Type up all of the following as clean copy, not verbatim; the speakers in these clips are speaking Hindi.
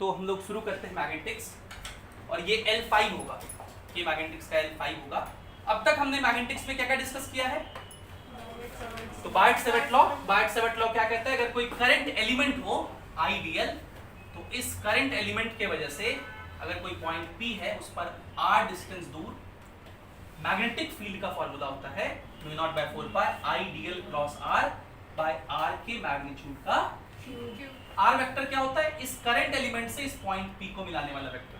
तो हम लोग शुरू करते हैं मैग्नेटिक्स, और ये L5 होगा, ये मैग्नेटिक्स का L5 होगा। अब तक हमने मैग्नेटिक्स में क्या क्या डिस्कस किया है? तो बार्ट-सेविट लॉ क्या कहता है? अगर कोई करंट एलिमेंट हो आइडियल, तो इस करंट एलिमेंट के वजह से अगर कोई पॉइंट P है उस पर r डिस्टेंस दूर मैग्नेटिक फील्ड का फॉर्मूला होता है μ0/4 ideal cross r by r के मैग्नीट्यूड का r वेक्टर क्या होता है? इस करंट एलिमेंट से इस पॉइंट P को मिलाने वाला वेक्टर,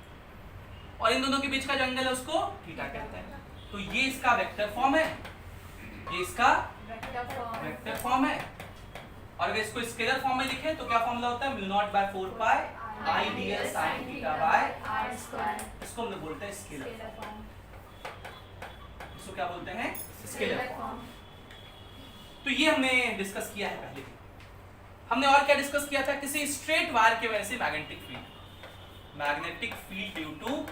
और इन दोनों के बीच का जो एंगल है उसको थीटा कहते हैं। तो ये इसका वेक्टर फॉर्म है, ये इसका वेक्टर फॉर्म है। और अगर इसको स्केलर फॉर्म में लिखें तो क्या फॉर्मूला होता है? μ0/4 ideal sin theta by r²। इसको हम लोग बोलते हैं स्केलर फॉर्म। इसको क्या बोलते हैं? Scalar form. तो ये हमने डिस्कस किया है पहले भी। हमने और क्या डिस्कस किया था? किसी स्ट्रेट वायर के वजह से magnetic field due to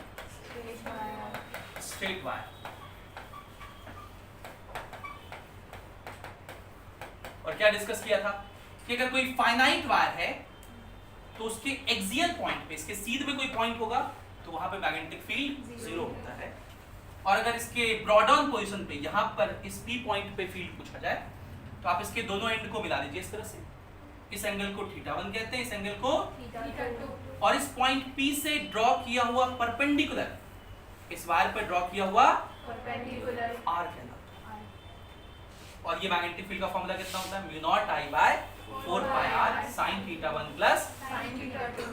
straight wire. और क्या डिस्कस किया था कि अगर कोई फाइनाइट वायर है तो उसके एक्सियल पॉइंट पे, इसके सीध में कोई पॉइंट होगा तो वहां पे मैग्नेटिक फील्ड 0 होता है। और अगर इसके ब्रॉड ऑन पोजीशन पे, यहां पर इस P पॉइंट पे फील्ड पूछा जाए तो आप इसके दोनों एंड को मिला लीजिए इस तरह से। इस एंगल को θ1 कहते हैं, इस एंगल को θ2। और इस पॉइंट P से ड्रॉ किया हुआ परपेंडिकुलर, इस वायर पर ड्रॉ किया हुआ परपेंडिकुलर r कहलाता है। और ये मैग्नेटिक फील्ड का फॉर्मूला कितना होता है? μ0I/4πr sin θ1 plus sin θ2।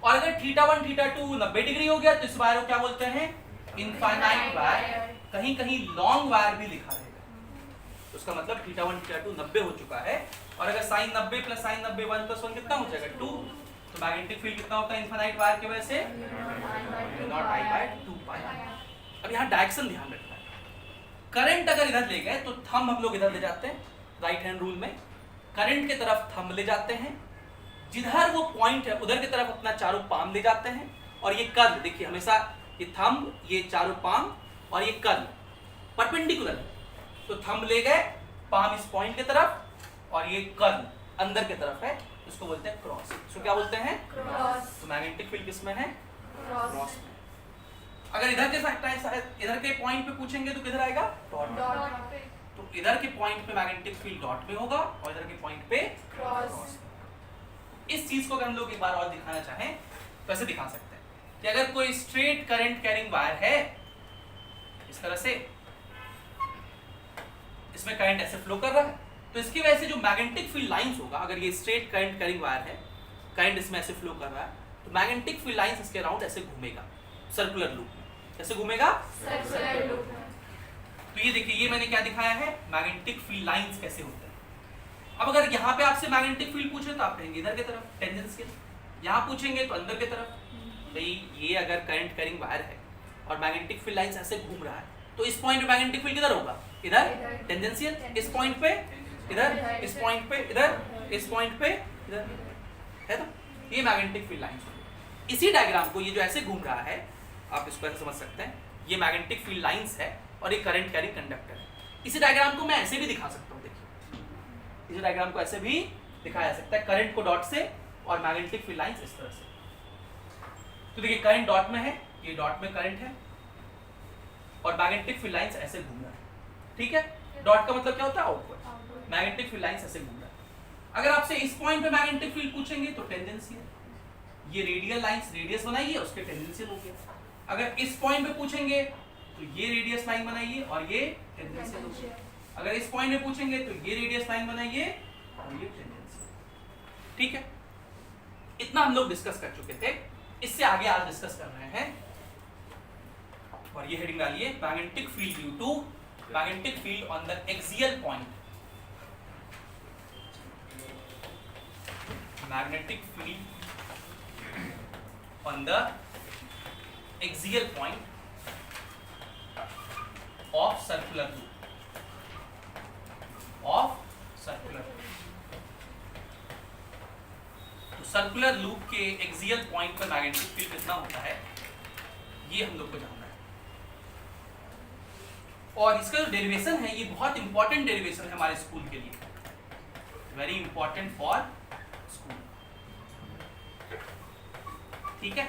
और अगर θ1 θ2 90 डिग्री हो गया तो इस वायर को क्या बोलते हैं? Infinite wire. कहीं कहीं लॉन्ग वायर भी लिखा रहेगा, तो उसका मतलब θ1 θ2 90 हो चुका है। और अगर sin 90 प्लस sin 90 1 + 1 कितना हो जाएगा? 2। तो मैग्नेटिक फील्ड कितना होता है इनफाइनाइट वायर की वजह से? μ0I/2πr। अब यहाँ डायरेक्शन ध्यान रखना है। करंट अगर इधर ले गए तो थंब हम लोग इधर ले जाते हैं, राइट हैंड रूल में करंट की तरफ थंब ले जाते हैं, जिधर वो पॉइंट है उधर की तरफ अपना चारों पाम ले जाते हैं। और ये कर्ल देखिए, हमेशा ये थंब, ये चारों पाम और ये कर्ल परपेंडिकुलर है, तो थंब ले गए, पाम इस पॉइंट की तरफ और ये कर्ल अंदर की तरफ है, इसको बोलते हैं क्रॉस। इसको क्या बोलते हैं? क्रॉस। तो मैग्नेटिक फील्ड किसमें है? क्रॉस में। अगर इधर के पॉइंट पे पूछेंगे तो किधर आएगा? डॉट पे। तो इधर के पॉइंट पे मैग्नेटिक फील्ड डॉट में होगा और इधर के पॉइंट पे क्रॉस। इस चीज को अगर हम लोग एक बार और दिखाना चाहें तो ऐसे दिखा सकते हैं कि अगर कोई स्ट्रेट करंट कैरिंग वायर है इस तरह से, इसमें करंट ऐसे फ्लो कर रहा है, तो इसकी वजह से जो मैग्नेटिक फील्ड लाइंस होगा, अगर ये स्ट्रेट करंट कैरिंग वायर है, करंट इसमें ऐसे फ्लो कर रहा है, तो मैग्नेटिक फील्ड लाइंस इसके अराउंड ऐसे घूमेगा सर्कुलर लूप में। कैसे घूमेगा? सर्कुलर लूप में। तो ये देखिए, ये मैंने क्या दिखाया है? मैग्नेटिक फील्ड लाइंस कैसे होते हैं। अब अगर यहाँ पे आपसे मैग्नेटिक फील्ड पूछे तो आप कहेंगे इधर की तरफ, टेंजेंशियल। यहाँ पूछेंगे तो अंदर की तरफ। भाई ये अगर करंट कैरिंग वायर है और मैग्नेटिक फील्ड लाइंस ऐसे घूम रहा है, तो इस पॉइंट पे मैग्नेटिक फील्ड किधर होगा? इधर, टेंजेंशियल। इस पॉइंट पे इधर, इस पॉइंट पे इधर, इस पॉइंट पे इधर है। तो ये मैग्नेटिक फील्ड लाइंस होगी। इसी डायग्राम को, ये जो ऐसे घूम रहा है, आप इसको ऐसे समझ सकते हैं, ये मैग्नेटिक फील्ड लाइंस है और ये करंट कैरिंग कंडक्टर है। इसी डायग्राम को मैं ऐसे भी दिखा सकता हूँ। देखिए, इसी डायग्राम को ऐसे भी दिखाया जा सकता है, करंट को डॉट से और मैग्नेटिक फील्ड लाइंस इस तरह से। तो देखिए, करंट डॉट में है, ये डॉट में करंट है और मैग्नेटिक फील्ड लाइंस ऐसे घूम रहा है। ठीक है, डॉट का मतलब क्या होता है? आउटवर्ड। मैग्नेटिक फील्ड लाइंस ऐसे घूम रहा है। अगर आपसे इस पॉइंट पे मैग्नेटिक फील्ड पूछेंगे तो टेंजेंशियल, ये रेडियल लाइंस, रेडियस बनाइए, उसके टेंजेंशियल हो गया। अगर इस पॉइंट पे पूछेंगे तो ये रेडियस लाइन बनाइए और ये टेंजेंशियल हो गया। अगर इस पॉइंट पे पूछेंगे तो ये रेडियस लाइन बनाइए और ये टेंजेंशियल। ठीक है, इतना हम लोग डिस्कस कर चुके थे। इससे आगे आज डिस्कस कर रहे हैं, और ये हेडिंग डालिए, magnetic field due to magnetic field on the axial point. Magnetic field on the axial point of circular loop, तो सर्कुलर लूप के एक्सियल पॉइंट पर मैग्नेटिक फील्ड कितना होता है, ये हम लोग को जानना है। और इसका जो डेरिवेशन है, ये बहुत इंपॉर्टेंट डेरिवेशन है हमारे स्कूल के लिए, वेरी इंपॉर्टेंट फॉर स्कूल। ठीक है,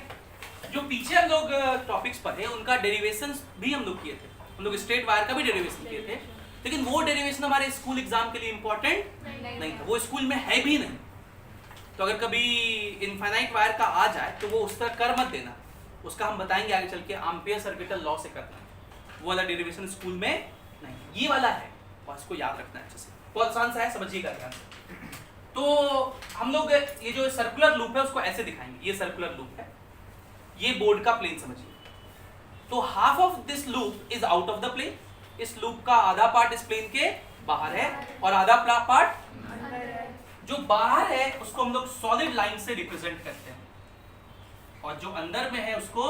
जो पीछे हम लोग टॉपिक्स पढ़े उनका डेरिवेशन भी हम लोग किए थे, हम लोग स्ट्रेट वायर का भी डेरिवेशन किए थे, लेकिन वो डेरिवेशन हमारे स्कूल एग्जाम के लिए इंपॉर्टेंट नहीं था, वो स्कूल में है भी नहीं। तो अगर कभी इनफाइनाइट वायर का आ जाए तो वो उस तरह कर मत देना, उसका हम बताएंगे आगे चल के एम्पियर सर्किटल लॉ से करना है, वो वाला डेरिवेशन स्कूल में नहीं, ये वाला है और इसको याद रखना है अच्छे से, बहुत आसान सा है, समझिएगा ध्यान से। तो हम लोग ये जो सर्कुलर लूप है उसको ऐसे दिखाएंगे, ये सर्कुलर लूप है, ये बोर्ड का प्लेन समझिए, तो half of this loop is out of the plane, इस लूप का आधा पार्ट इस प्लेन के बाहर है और आधा पार्ट जो बाहर है उसको हम लोग सॉलिड लाइन से रिप्रेजेंट करते हैं और जो अंदर में है उसको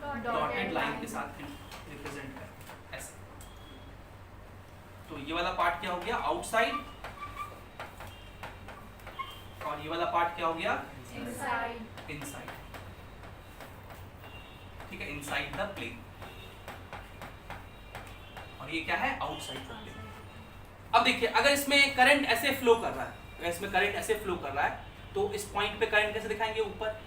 डॉटेड लाइन के साथ रिप्रेजेंट करते हैं ऐसे। तो ये वाला पार्ट क्या हो गया आउटसाइड और ये वाला पार्ट क्या हो गया इनसाइड, ठीक है, इनसाइड द प्लेन, और ये क्या है आउटसाइड द प्लेन। अब देखिए अगर इसमें करंट ऐसे फ्लो कर रहा है, अगर इसमें करंट ऐसे फ्लो कर रहा है तो इस पॉइंट पे करंट कैसे दिखाएंगे ऊपर,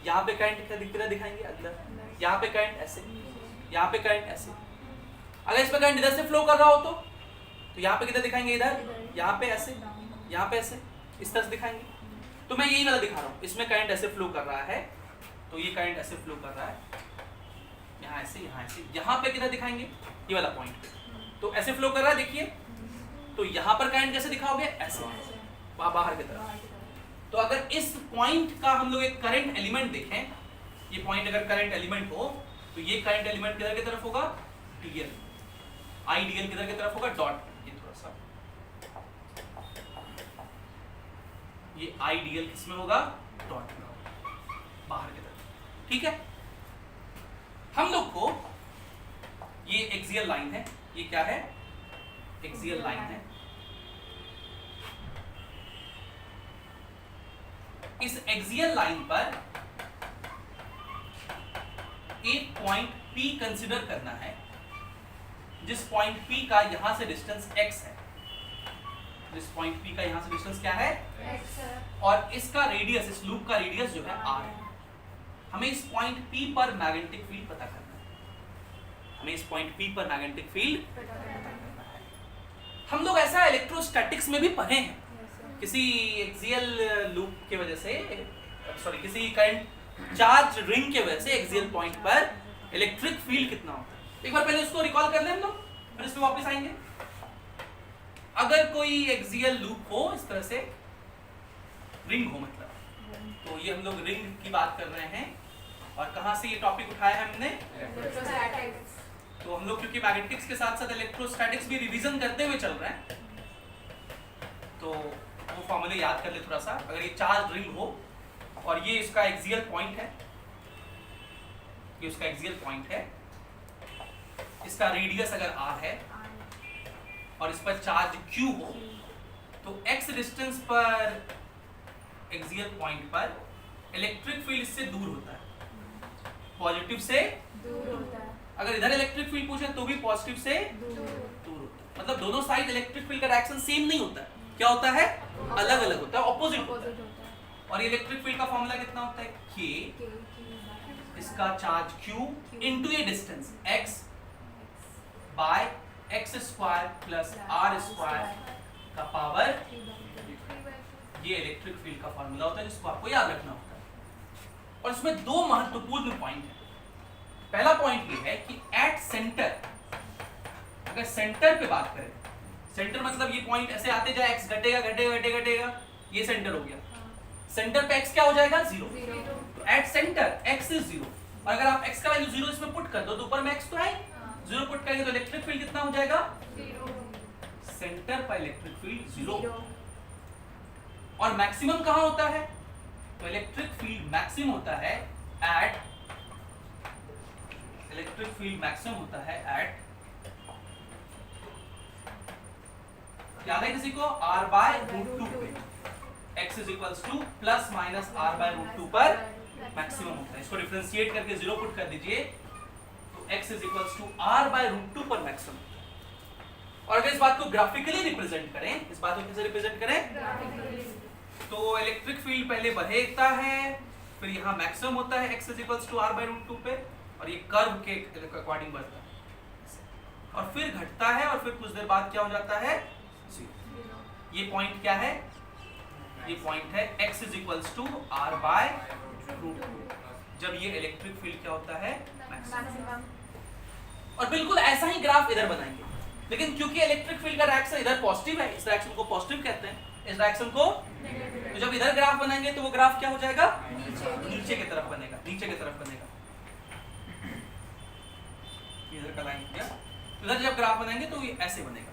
यहाँ पे करंट कितना दिखाएंगे अंदर, यहाँ पे करंट ऐसे, यहाँ पे करंट ऐसे। अगर इसमें करंट इधर से फ्लो कर रहा हो तो यहाँ पे किधर दिखाएंगे, इधर, यहाँ पे ऐसे, यहाँ पे ऐसे, इस तरह से दिखाएंगे। तो मैं यही वाला दिखा रहा हूँ, इसमें करंट ऐसे फ्लो कर रहा है तो ये करंट ऐसे फ्लो कर रहा है, यहाँ ऐसे, यहाँ ऐसे, यहाँ पे किधर दिखाएंगे, ये वाला पॉइंट पे, तो ऐसे फ्लो कर रहा है देखिए। तो यहाँ पर करंट कैसे दिखाओगे, ऐसे बाहर की तरफ। तो अगर इस पॉइंट का हम लोग एक करंट एलिमेंट देखें, ये पॉइंट अगर करंट एलिमेंट हो तो ये करंट एलिमेंट किधर की तरफ होगा, डीएल, आई डीएल किधर की तरफ होगा, डॉट, ये थोड़ा सा, ये आई डीएल किसमें होगा, डॉट में होगा, बाहर की तरफ, ठीक है। हम लोग को ये एक्सियल लाइन है, ये क्या है, एक्सियल लाइन है। इस एक्सियल लाइन पर एक पॉइंट P कंसीडर करना है, जिस पॉइंट P का यहां से डिस्टेंस x है, जिस पॉइंट P का यहां से डिस्टेंस क्या है x है, और इसका रेडियस, इस लूप का रेडियस जो है r है। हमें इस पॉइंट P पर मैग्नेटिक फील्ड पता करना है, हमें इस पॉइंट P पर मैग्नेटिक फील्ड पता करना है। हम लोग ऐसा इलेक्ट्रोस्टैटिक्स में भी पढ़े हैं, किसी एक्सियल लूप के वजह से, सॉरी किसी करंट चार्ज रिंग के वजह से एक्सियल पॉइंट पर इलेक्ट्रिक फील्ड कितना होता है। एक बार पहले उसको रिकॉल कर लें हम लोग, फिर इसमें वापस आएंगे। अगर कोई एक्सियल लूप हो इस तरह से, रिंग हो मतलब, तो ये हम लोग रिंग की बात कर रहे हैं, और कहां से ये टॉपिक उठाया है हमने, तो हम लोग क्योंकि मैग्नेटिक्स के साथ साथ इलेक्ट्रोस्टैटिक्स भी रिवीजन करते हुए चल रहे हैं, तो वो फॉर्मूले याद कर ले थोड़ा सा। अगर ये चार्ज रिंग हो और ये इसका एक्सियल पॉइंट है, ये उसका एक्सियल पॉइंट है, इसका रेडियस अगर r है और इस पर चार्ज q हो, तो x डिस्टेंस पर एक्सियल पॉइंट पर इलेक्ट्रिक फील्ड इससे दूर होता है, पॉजिटिव से दूर होता है। अगर इधर इलेक्ट्रिक फील्ड पूछे तो भी पॉजिटिव से दूर होता है, मतलब दोनों साइड इलेक्ट्रिक फील्ड का डायरेक्शन सेम नहीं होता है, क्या होता है, अलग अलग होता है, ऑपोजिट होता है। और इलेक्ट्रिक फील्ड का फॉर्मूला कितना होता है, k, इसका चार्ज q इनटू ये distance x by x square plus r square का पावर, ये इलेक्ट्रिक फील्ड का फॉर्मूला होता है जिसको आपको याद रखना होता है। और इसमें दो महत्वपूर्ण पॉइंट है। पहला पॉइंट ये है कि एट सेंटर, अगर सेंटर पे बात करें, सेंटर मतलब ये पॉइंट ऐसे आते जाए, x घटेगा घटेगा घटेगा घटेगा, ये सेंटर हो गया, सेंटर पे x क्या हो जाएगा, 0। तो एट सेंटर x इज 0, और अगर आप x का वैल्यू 0 इसमें पुट कर दो तो ऊपर में x तो है, 0 पुट करेंगे तो इलेक्ट्रिक फील्ड कितना हो जाएगा, 0। सेंटर पर इलेक्ट्रिक फील्ड 0। और मैक्सिमम कहां होता है, तो इलेक्ट्रिक फील्ड मैक्सिमम होता है एट, इलेक्ट्रिक फील्ड मैक्सिमम होता है एट, याद है किसी को, r/√2 पे, x is equals two plus minus r/√2 पर मैक्सिमम होता है। इसको डिफरेंशिएट करके 0 पुट कर दीजिए तो x is equals to r/√2 पर मैक्सिमम। और अगर इस बात को ग्राफिकली रिप्रेजेंट करें, इस बात को कैसे रिप्रेजेंट करें, तो इलेक्ट्रिक फील्ड पहले बढ़ेगा है, फिर यहाँ मैक्सिमम होता है x इज टू r/√2 पे, और ये कर्व के अकॉर्डिंग बढ़ता है, और फिर घटता है, और फिर कुछ देर बाद क्या हो जाता है, 0। ये पॉइंट क्या है, ये पॉइंट है x इज टू r/√2, जब ये इलेक्ट्रिक फील्ड क्या होता है, मैक्सिमम। और बिल्कुल ऐसा ही ग्राफ इधर बनाएंगे, लेकिन क्योंकि इलेक्ट्रिक फील्ड का डायरेक्शन इधर पॉजिटिव है, इस डायरेक्शन को पॉजिटिव कहते हैं, इस डायरेक्शन को, तो जब इधर ग्राफ बनाएंगे तो वो ग्राफ क्या हो जाएगा, नीचे की तरफ बनेगा, नीचे की तरफ बनेगा, इधर का लाइन क्या, इधर जब ग्राफ बनाएंगे तो ये ऐसे बनेगा,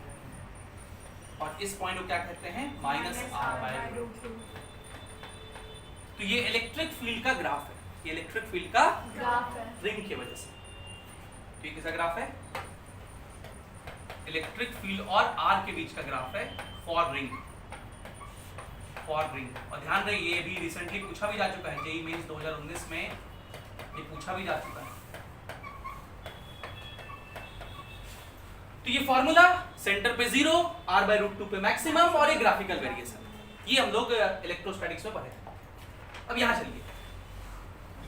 और इस पॉइंट को क्या कहते हैं, -r/√2। तो ये इलेक्ट्रिक फील्ड का ग्राफ है, ये इलेक्ट्रिक फील्ड का ग्राफ है रिंग की वजह से। तो ये किसका ग्राफ है, इलेक्ट्रिक फील्ड और आर के बीच का ग्राफ है फॉर रिंग, फॉर रिंग। और ध्यान रहे ये भी रिसेंटली पूछा भी जा चुका है, जेईई मेंस 2019 में ये पूछा भी जा चुका है। तो ये फॉर्मूला, सेंटर पे 0, r/√2 पे मैक्सिमम, और एक ग्राफिकल वेरिएशन, ये हम लोग इलेक्ट्रोस्टैटिक्स में पढ़े थे। अब यहाँ चलिए,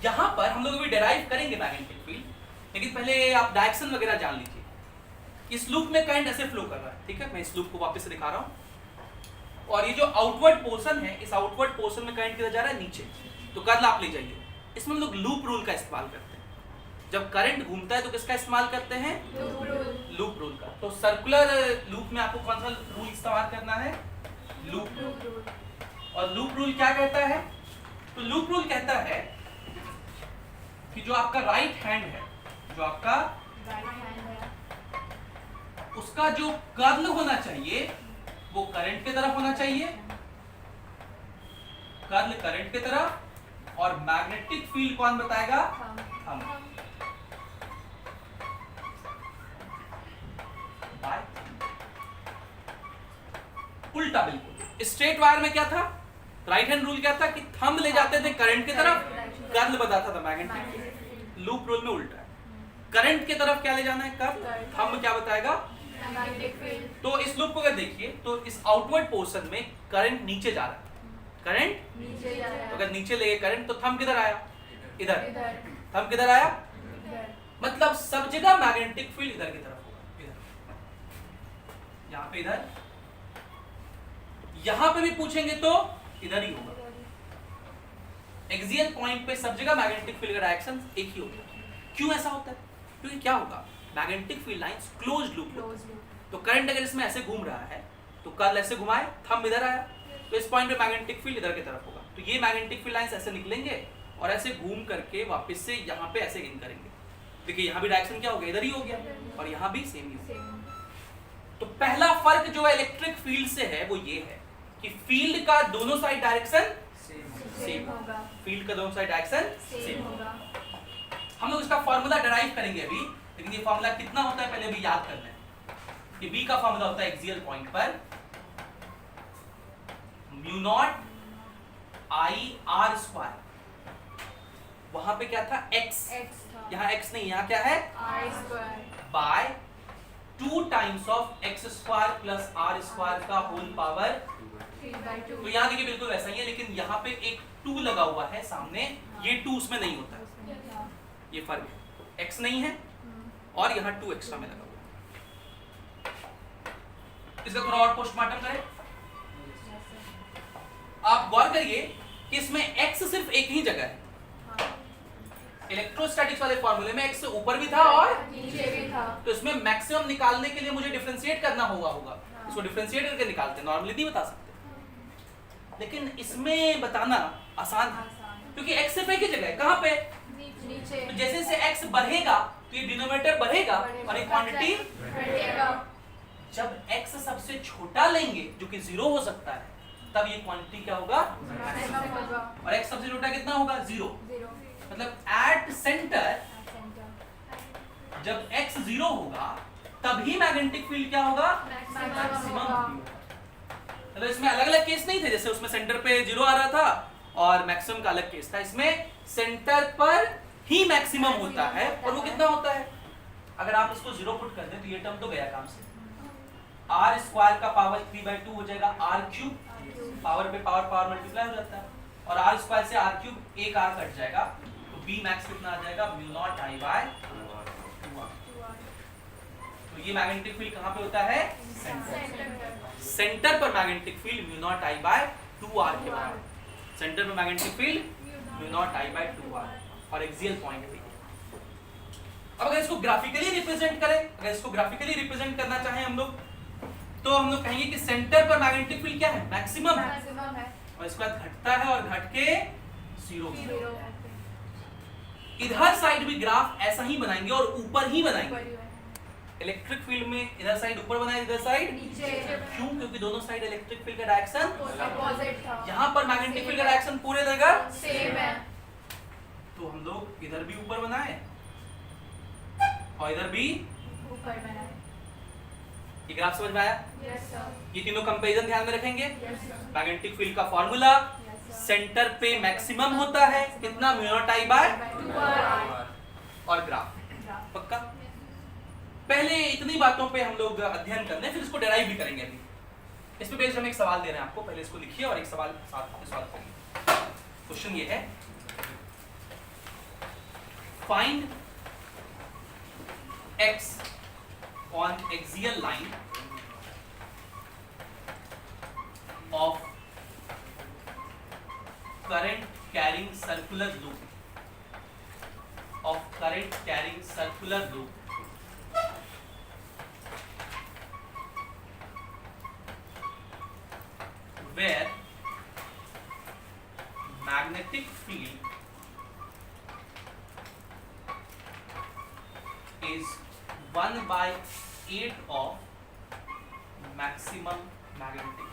यहाँ पर हम लोग अभी डेराइव करेंगे मैग्नेटिक फील्ड, लेकिन पहले आप डायरेक्शन वगैरह जान लीजिए। इस लूप में करंट ऐसे फ्लो कर रहा है, ठीक है, मैं इस लूप को वापस से दिखा रहा हूँ, और ये जो आउटवर्ड पोर्शन है, इस आउटवर्ड पोर्शन में करंट किधर जा रहा है, नीचे, तो कर्ल आप ले जाइए। इसमें हम लोग लूप रूल का इस्तेमाल करते हैं, जब करंट घूमता है तो किसका इस्तेमाल करते हैं, लूप रूल का। तो सर्कुलर लूप में आपको कौन सा रूल इस्तेमाल करना है, लूप रूल। और लूप रूल क्या कहता है, तो लूप रूल कहता है कि जो आपका राइट हैंड है, जो आपका उसका जो कर्ल होना चाहिए वो करंट की तरफ होना चाहिए, कर्ल करंट की तरफ, और मैग्नेटिक फील्ड कौन बताएगा, हम। उल्टा बिल्कुल, स्ट्रेट वायर में क्या था, राइट हैंड रूल क्या था कि थंब ले जाते थे करंट की तरफ, कर्ल बताता था मैग्नेटिक फील्ड। लूप रूल में उल्टा है, करंट की तरफ क्या ले जाना है, कर्ल, थंब क्या बताएगा, मैग्नेटिक फील्ड। तो इस लूप को अगर देखिए तो इस आउटवर्ड पोर्शन में करंट नीचे जा रहा है, करंट नीचे जा रहा है, तो अगर नीचे ले गए करंट तो थंब किधर आया, इधर, थंब किधर आया, मतलब सब जगह मैग्नेटिक फील्ड इधर की तरफ होगा, इधर, यहाँ पे इधर, यहाँ पे भी पूछेंगे तो इधर ही होगा। एक्सियल पॉइंट पे सब जगह मैग्नेटिक फील्ड का डायरेक्शन एक ही होगा। क्यों ऐसा होता है, क्योंकि क्या होगा, magnetic field lines closed loop, तो करंट अगर इसमें ऐसे घूम रहा है तो कर्ल ऐसे घुमाए, थंब इधर आया, तो इस पॉइंट पे मैग्नेटिक फील्ड इधर की तरफ होगा। तो ये मैग्नेटिक फील्ड लाइंस ऐसे निकलेंगे और ऐसे घूम करके वापस से यहाँ पे ऐसे इन करेंगे। देखिए यहाँ भी डायरेक्शन क्या हो गया, इधर ही हो गया, और यहाँ भी सेम ही हो गया। तो पहला फर्क जो है इलेक्ट्रिक फील्ड से है वो ये है कि फील्ड का दोनों साइड डायरेक्शन सेम होगा, फील्ड का दोनों साइड डायरेक्शन सेम होगा। हम लोग इसका फॉर्मूला डिराइव करेंगे अभी, लेकिन ये फॉर्मूला कितना होता है पहले अभी याद करना है। ये B का फॉर्मूला होता है एक्सियल पॉइंट पर mu naught I R square, वहां पे क्या था x, यहाँ x नहीं, यहाँ क्या है R square, by 2 times of x square plus R square का होल पावर 3/2। तो यहाँ देखिए बिल्कुल वैसा ही है, लेकिन यहाँ पे एक 2 लगा हुआ है सामने, ये 2 उसमें नहीं होता, ये फर्क है, x नहीं है और यहाँ 2 एक्स्ट्रा में लगा हुआ है। इसका थोड़ा और पोस्टमार्टम करें, आप गौर करिए कि इसमें x सिर्फ एक ही जगह है। इलेक्ट्रोस्टैटिक्स वाले फॉर्मूले में x ऊपर भी था और नीचे भी था, तो इसमें मैक्सिमम निकालने के लिए मुझे डिफरेंशिएट करना होगा, इसको डिफरेंशिएट करके निकालते हैं, नॉर्मली नहीं बता सकते, लेकिन इसमें बताना आसान है क्योंकि x सिर्फ एक ही जगह है, कहाँ पे, नीचे। तो जैसे जैसे x बढ़ेगा तो ये डिनोमिनेटर बढ़ेगा और ये क्वांटिटी बढ़ेगा। जब x सबसे छोटा लेंगे जो कि 0 हो सकता है, तब ये क्वांटिटी क्या होगा, और x सबसे छोटा कितना होगा, 0। मतलब एट सेंटर जब x 0 होगा तभी मैग्नेटिक फील्ड क्या होगा, मैक्सिमम। मतलब इसमें अलग अलग केस नहीं थे, जैसे उसमें सेंटर पे 0 आ रहा था और मैक्सिमम का अलग केस था, इसमें सेंटर पर ही मैक्सिमम होता है। और वो कितना होता है, अगर आप इसको 0 पुट कर दें तो ये टर्म तो गया काम से, r स्क्वायर का पावर 3/2 हो जाएगा, r क्यूब, पावर पे पावर मल्टीप्लाई हो जाता है, और आर स्क्वायर से आर क्यूब एक आर कट जाएगा, तो बी मैक्स कितना आ जाएगा, mu naught I bye 2r। तो ये मैग्नेटिक फील्ड कहाँ पे होता है, सेंटर पर magnetic field mu naught I bye 2r के बराबर। सेंटर पर magnetic field mu naught I bye 2r और एक्सियल पॉइंट पे। अब अगर इसको ग्राफिकली रिप्रेजेंट करें, अगर इसको ग्राफिकली रिप्रेजेंट करना चाहें हम लोग, तो हम लोग कहेंगे कि सेंटर पर मैग्नेटिक फील्ड क्या है, मैक्सिमम है, और इसके बाद घटता है और घट के 0 है। इधर साइड भी ग्राफ ऐसा ही बनाएंगे और ऊपर ही बनाएंगे। इलेक्ट्रिक फील्ड में इधर साइड ऊपर बनाए, इधर साइड नीचे। क्यों? क्योंकि दोनों साइड इलेक्ट्रिक फील्ड का डायरेक्शन अपोजिट था। यहाँ पर मैग्नेटिक फील्ड का डायरेक्शन पूरे जगह सेम है, तो हम लोग इधर भी ऊपर बनाए और इधर भी ऊपर बनाए। ये ग्राफ समझ में आया? Yes sir. ये तीनों कंपैरिजन ध्यान में रखेंगे। Yes sir. मैग्नेटिक फील्ड का फार्मूला सेंटर पे मैक्सिमम होता है कितना, mu naught I bye 2r, और ग्राफ पक्का। पहले इतनी बातों पे हम लोग अध्ययन करने, फिर इसको डेराइव भी करेंगे। अभी इस पे बेस्ड हम एक सवाल दे रहे हैं आपको, पहले इसको लिखिए और एक सवाल साथ में सॉल्व करिए। क्वेश्चन ये है, find x on axial line of current carrying circular loop where magnetic field is 1/8 of maximum magnetic field।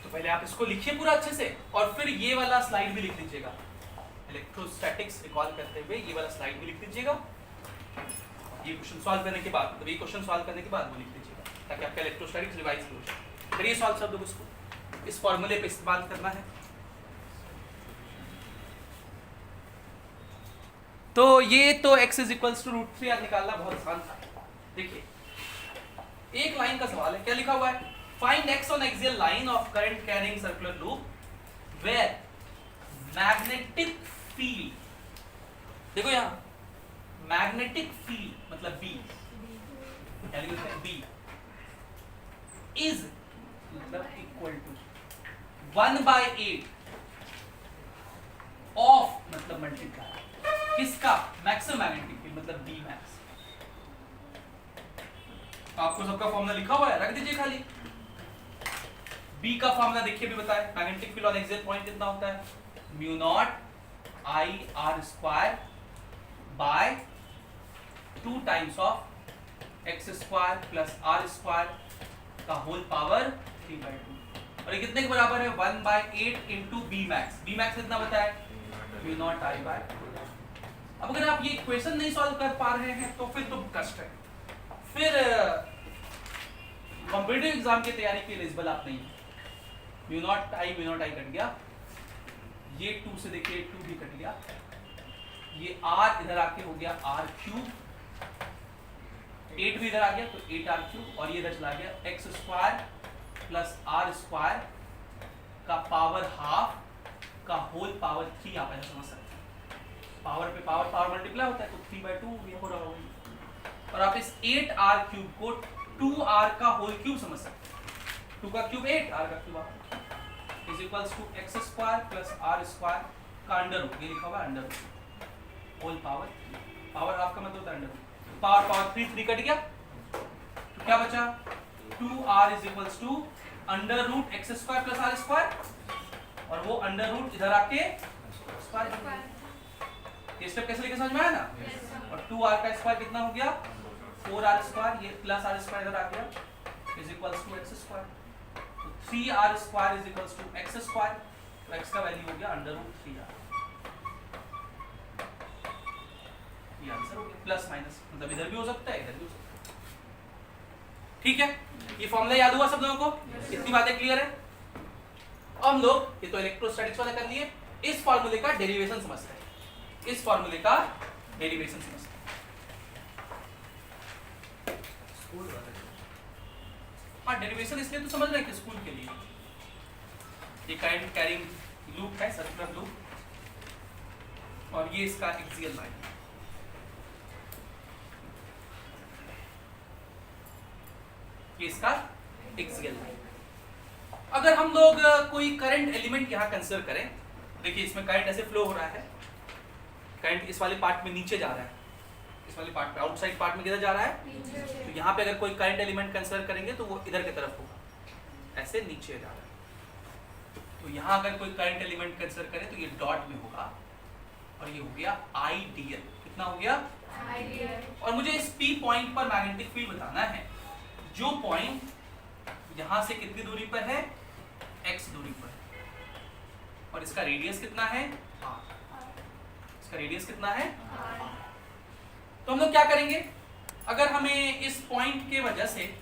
तो पहले आप इसको लिखिए पूरा अच्छे से, और फिर ये वाला स्लाइड भी लिख लीजिएगा। इलेक्ट्रोस्टैटिक्स रिकॉल करते हुए ये वाला स्लाइड भी लिख लीजिएगा। ये क्वेश्चन सॉल्व करने के बाद, ये क्वेश्चन सॉल्व करने के बाद वो लिख लीजिएगा, ताकि आपका इलेक्ट्रोस्टैटिक्स रिवाइज हो जाए। फिर ये सॉल्व शब्द इसको इस फॉर्मूले पे इस्तेमाल करना है। तो ये तो x is equals to root 3 निकालना बहुत आसान था। देखिए एक लाइन का सवाल है, क्या लिखा हुआ है, find x on axial line of current carrying circular loop where magnetic field, देखो यहाँ मैग्नेटिक फील्ड मतलब B, क्या लिखा है B इज मतलब इक्वल टू 1/8 ऑफ मतलब मल्टीप्लाई किसका, मैक्सिमम मैग्नेटिक फील्ड मतलब B मैक्स। आपको सबका फॉर्मूला लिखा हुआ है, रख दीजिए खाली। B का फॉर्मूला देखिए भी बताए, magnetic field on axial point कितना होता है, mu naught I R square by 2 times of x square plus R square का होल पावर 3/2, और ये कितने के बराबर है, 1/8 into B max. B max कितना बताया, म्यू नॉट आई बाय। अब अगर आप ये इक्वेशन नहीं सॉल्व कर पा रहे हैं तो फिर तो कष्ट है, फिर कॉम्पिटिटिव एग्जाम की तैयारी के एलिजिबल आप नहीं। म्यू नॉट आई कट गया, ये 2 से देखिए 2 भी कट गया, ये r इधर आके हो गया r क्यूब, 8 भी इधर आ गया तो 8r क्यूब, और ये इधर चला गया x square plus r square का पावर हाफ का होल पावर 3। आप ऐसा समझ सकते हैं, पावर पे पावर मल्टीप्लाई होता है तो 3/2 ये हो रहा होगा। और आप इस 8r क्यूब को 2r का होल क्यूब समझ सकते हैं, 2 का क्यूब 8, r का cube is equals to x square plus r square का अंडर रूट, ये लिखा हुआ है under root whole power 3। Power half का मतलब होता है अंडर रूट, पावर 3 कट गया तो क्या बचा, 2r is equals to under root x square plus r square, और वो अंडर रूट इधर आके स्क्वायर। ये स्टेप कैसे लिखे समझ में आया ना? yes, और 2r का स्क्वायर कितना हो गया, 4r स्क्वायर, ये प्लस r स्क्वायर इधर आ गया is equals to x square, तो 3r square is equals to x square, तो x का वैल्यू हो गया अंडर रूट 3r। ये आंसर हो गया, प्लस माइनस मतलब इधर भी हो सकता है इधर भी हो सकता है। ठीक है, ये फॉर्मूला याद हुआ सब लोगों को? yes, इतनी बातें क्लियर है? अब हम लोग ये तो इलेक्ट्रोस्टैटिक्स वाला कर लिए, इस फॉर्मूले का डेरिवेशन समझते हैं। इस फॉर्मूले का डेरिवेशन समझते हैं। हाँ डेरिवेशन इसलिए तो समझ रहे हैं कि स्कूल के लिए ये करंट कैरिंग लूप है, सर्कुलर लूप, और ये इसका एक्सियल लाइन है। ये इसका एक्सियल लाइन। अगर हम लोग कोई करंट एलिमेंट यहाँ कंसीडर करें, देखिए इसमें करंट ऐसे फ्लो हो रहा है, करंट इस वाले पार्ट में नीचे जा रहा है, इस वाले पार्ट में, आउटसाइड पार्ट में किधर जा रहा है, तो यहाँ पे अगर कोई करंट एलिमेंट कंसीडर करेंगे तो वो इधर की तरफ होगा, ऐसे नीचे जा रहा है। तो यहाँ अगर कोई करंट एलिमेंट कंसीडर करें तो ये डॉट में होगा, और ये हो गया आइडियल। कितना हो गया? आइडियल। और मुझे इस P पॉइंट पर मैग्नेटिक फील्ड बताना है, जो पॉइंट यहाँ से कितनी दूरी पर है, x दूरी पर, और इसका रेडियस कितना है, r। इसका रेडियस कितना है, r। तो हम लोग क्या करेंगे, अगर हमें इस पॉइंट के वजह से,